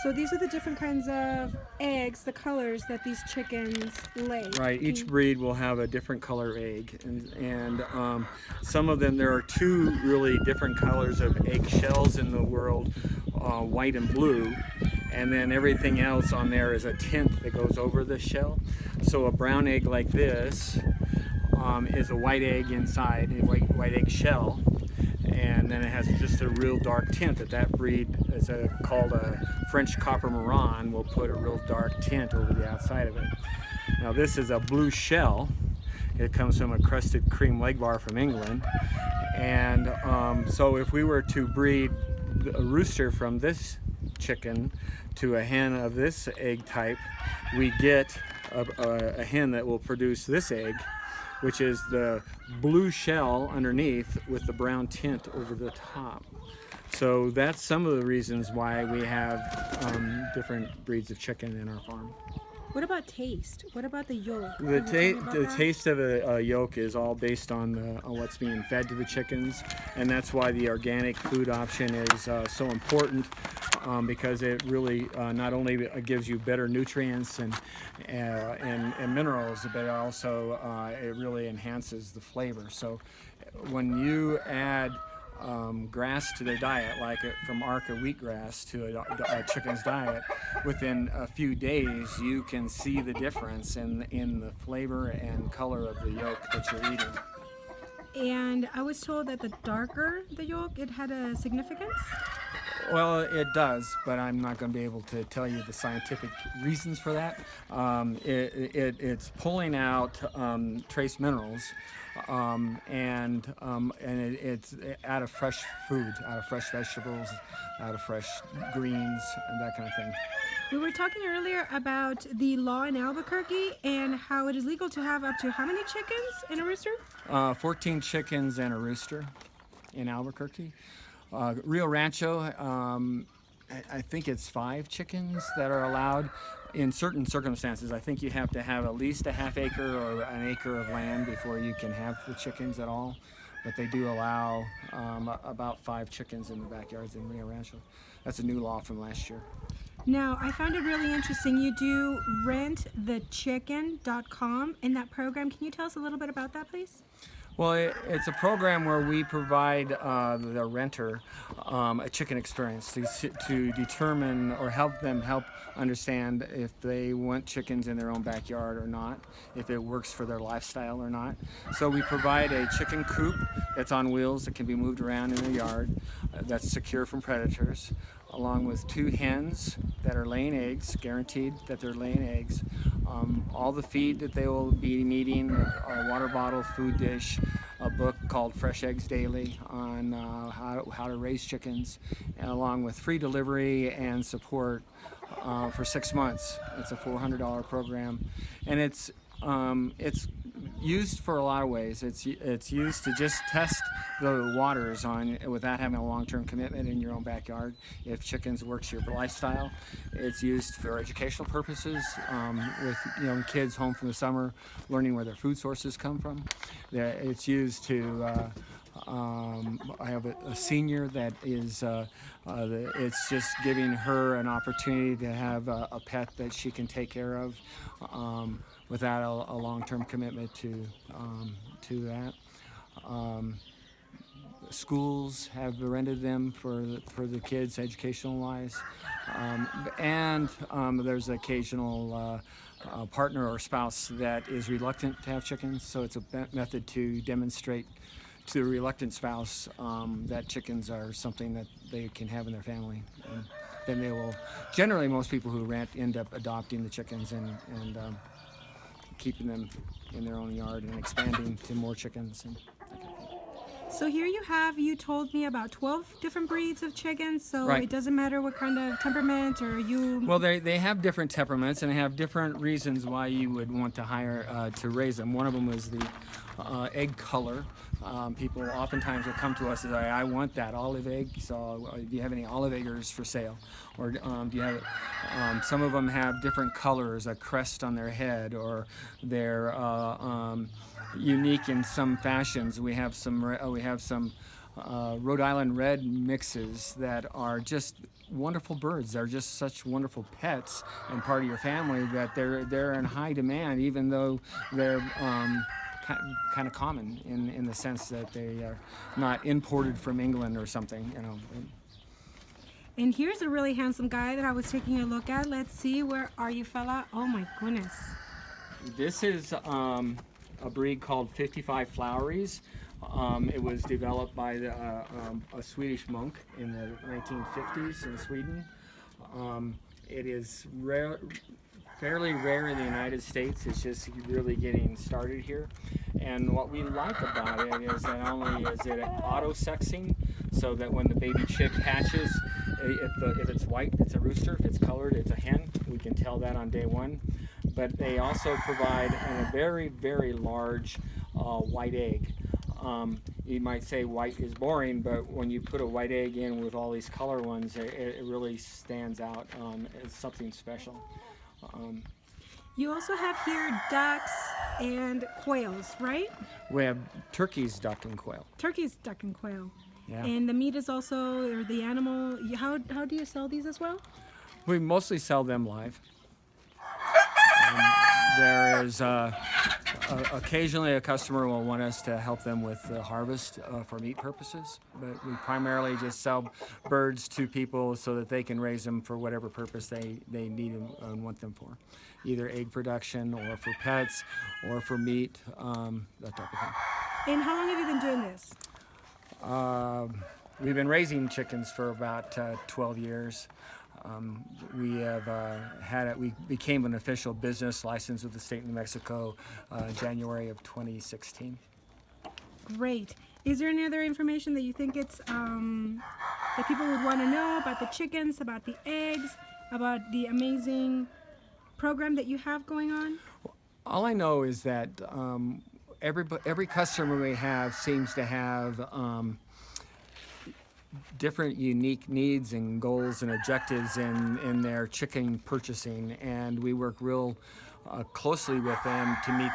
So these are the different kinds of eggs, the colors that these chickens lay. Right, each breed will have a different color egg, and some of them, there are two really different colors of egg shells in the world, white and blue, and then everything else on there is a tint that goes over the shell. So a brown egg like this is a white egg inside, a white egg shell, and then it has just a real dark tint. That breed is called a French copper marron, will put a real dark tint over the outside of it. Now this is a blue shell. It comes from a crusted cream leg bar from England, and so if we were to breed a rooster from this chicken to a hen of this egg type, we get a hen that will produce this egg, which is the blue shell underneath with the brown tint over the top. So that's some of the reasons why we have different breeds of chicken in our farm. What about taste? What about the yolk? The taste of a yolk is all based on what's being fed to the chickens, and that's why the organic food option is so important, because it really not only gives you better nutrients and minerals, but also it really enhances the flavor. So when you add grass to their diet, like from Arca wheatgrass to a chicken's diet, within a few days you can see the difference in the flavor and color of the yolk that you're eating. And I was told that the darker the yolk, it had a significance? Well, it does, but I'm not going to be able to tell you the scientific reasons for that. It's pulling out trace minerals, it's out of fresh food, out of fresh vegetables, out of fresh greens, and that kind of thing. We were talking earlier about the law in Albuquerque and how it is legal to have up to how many chickens in a rooster? 14 chickens and a rooster in Albuquerque. Rio Rancho, I think it's 5 chickens that are allowed in certain circumstances. I think you have to have at least a half acre or an acre of land before you can have the chickens at all. But they do allow about 5 chickens in the backyards in Rio Rancho. That's a new law from last year. Now, I found it really interesting. You do rentthechicken.com in that program. Can you tell us a little bit about that, please? Well, it's a program where we provide the renter a chicken experience to determine or help understand if they want chickens in their own backyard or not, if it works for their lifestyle or not. So we provide a chicken coop that's on wheels that can be moved around in the yard, that's secure from predators, along with 2 hens that are laying eggs, guaranteed that they're laying eggs. All the feed that they will be needing, a water bottle, food dish, a book called Fresh Eggs Daily on how to raise chickens, and along with free delivery and support for 6 months. It's a $400 program, and it's used for a lot of ways. It's used to just test the waters on without having a long-term commitment in your own backyard. If chickens works your lifestyle, it's used for educational purposes, with young kids home from the summer, learning where their food sources come from. It's used to I have a senior that is, it's just giving her an opportunity to have a pet that she can take care of without a long-term commitment to that. Schools have rented them for the kids, educational-wise, and there's an occasional partner or spouse that is reluctant to have chickens, so it's a method to demonstrate to the reluctant spouse that chickens are something that they can have in their family. And then they will, generally most people who rent end up adopting the chickens and keeping them in their own yard and expanding to more chickens. So here you told me about 12 different breeds of chickens, so Right. It doesn't matter what kind of temperament or you... Well, they have different temperaments and they have different reasons why you would want to hire to raise them. One of them is the egg color. People oftentimes will come to us and say, I want that olive egg, so do you have any olive eggers for sale? Or do you have, some of them have different colors, a crest on their head, or they're unique in some fashions. We have some Rhode Island red mixes that are just wonderful birds. They're just such wonderful pets and part of your family that they're in high demand, even though they're kind of common in the sense that they are not imported from England or something, you know. And here's a really handsome guy that I was taking a look at. Let's see, where are you, fella? Oh my goodness. This is a breed called 55 Floweries. It was developed by a Swedish monk in the 1950s in Sweden. It is fairly rare in the United States. It's just really getting started here. And what we like about it is that not only is it auto-sexing, so that when the baby chick hatches, if it's white, it's a rooster. If it's colored, it's a hen. We can tell that on day one. But they also provide a very, very large white egg. You might say white is boring, but when you put a white egg in with all these color ones, it really stands out as something special. You also have here ducks and quails, right? We have turkeys, duck, and quail. Turkeys, duck, and quail. Yeah. And the meat is also, or the animal, how do you sell these as well? We mostly sell them live. There is occasionally a customer will want us to help them with the harvest for meat purposes, but we primarily just sell birds to people so that they can raise them for whatever purpose they need and want them for, either egg production or for pets or for meat, that type of thing. And how long have you been doing this? We've been raising chickens for about 12 years. We have we became an official business license with the state of New Mexico January of 2016. Great. Is there any other information that you think it's that people would want to know about the chickens, about the eggs, about the amazing program that you have going on? All I know is that every customer we have seems to have different unique needs and goals and objectives in their chicken purchasing, and we work real closely with them to meet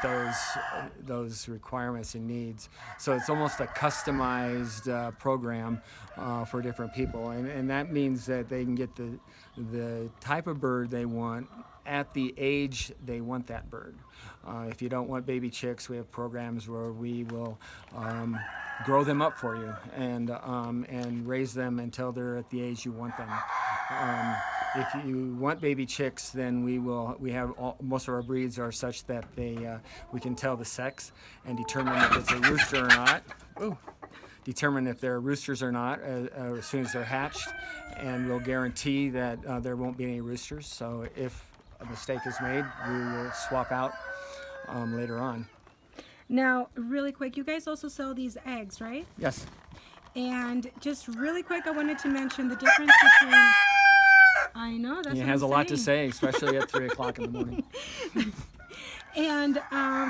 those requirements and needs. So it's almost a customized program for different people, and that means that they can get the type of bird they want at the age they want that bird. If you don't want baby chicks, we have programs where we will grow them up for you and raise them until they're at the age you want them. If you want baby chicks, then most of our breeds are such that we can tell the sex and determine if it's a rooster or not. Ooh. Determine if they're roosters or not as soon as they're hatched, and we'll guarantee that there won't be any roosters. So if a mistake is made, we will swap out later on. Now, really quick, you guys also sell these eggs, right? Yes. And just really quick, I wanted to mention the difference between... I know, that's He what has I'm a lot to saying. say, especially at 3 o'clock in the morning. And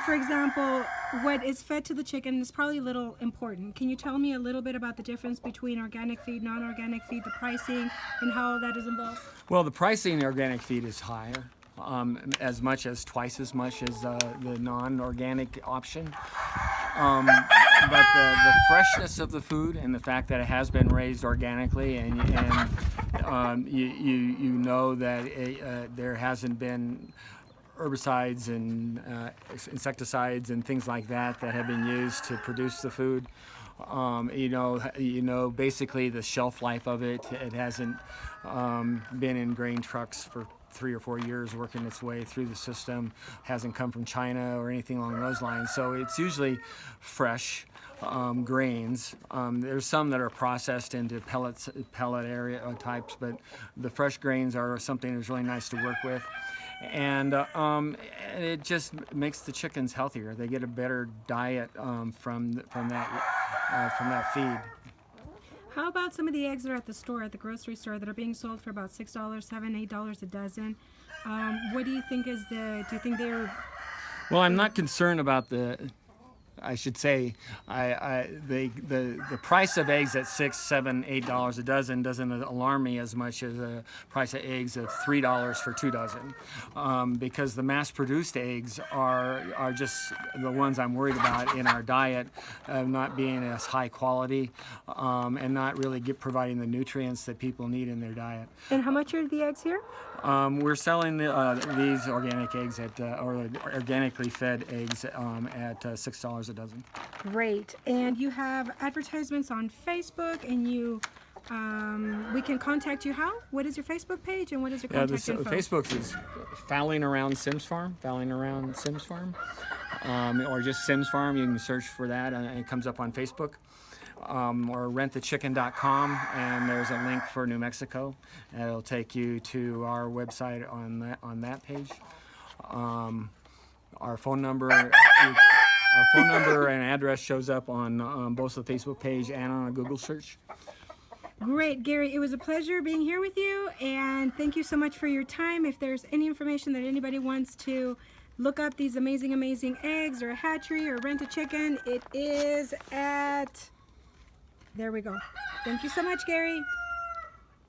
for example, what is fed to the chicken is probably a little important. Can you tell me a little bit about the difference between organic feed, non-organic feed, the pricing, and how that is involved? Well, the pricing in organic feed is higher, as much as twice as much as the non-organic option. But the freshness of the food and the fact that it has been raised organically, and you know that there hasn't been herbicides and insecticides and things like that have been used to produce the food. You know, basically the shelf life of it hasn't been in grain trucks for 3 or 4 years working its way through the system, hasn't come from China or anything along those lines. So it's usually fresh grains. There's some that are processed into pellet area types, but the fresh grains are something that's really nice to work with. And it just makes the chickens healthier. They get a better diet from that feed. How about some of the eggs that are at the store, at the grocery store, that are being sold for about $6, $7, $8 a dozen? What do you think do you think they're... Well, I'm not concerned about the I should say, the price of eggs at $6, $7, $8 a dozen doesn't alarm me as much as the price of eggs of $3 for 2 dozen, because the mass-produced eggs are just the ones I'm worried about in our diet, not being as high quality, and not really providing the nutrients that people need in their diet. And how much are the eggs here? We're selling these organic eggs or organically fed eggs at $6 a dozen. Great. And you have advertisements on Facebook, and we can contact you how? What is your Facebook page, and what is your contact info? Facebook is Fowling Around Sims Farm, or just Sims Farm. You can search for that, and it comes up on Facebook. Or rentthechicken.com, and there's a link for New Mexico, and it'll take you to our website on that page. Our phone number and address shows up on both the Facebook page and on a Google search. Great, Gary. It was a pleasure being here with you, and thank you so much for your time. If there's any information that anybody wants to look up these amazing eggs, or a hatchery, or rent a chicken, it is at... There we go. Thank you so much, Gary.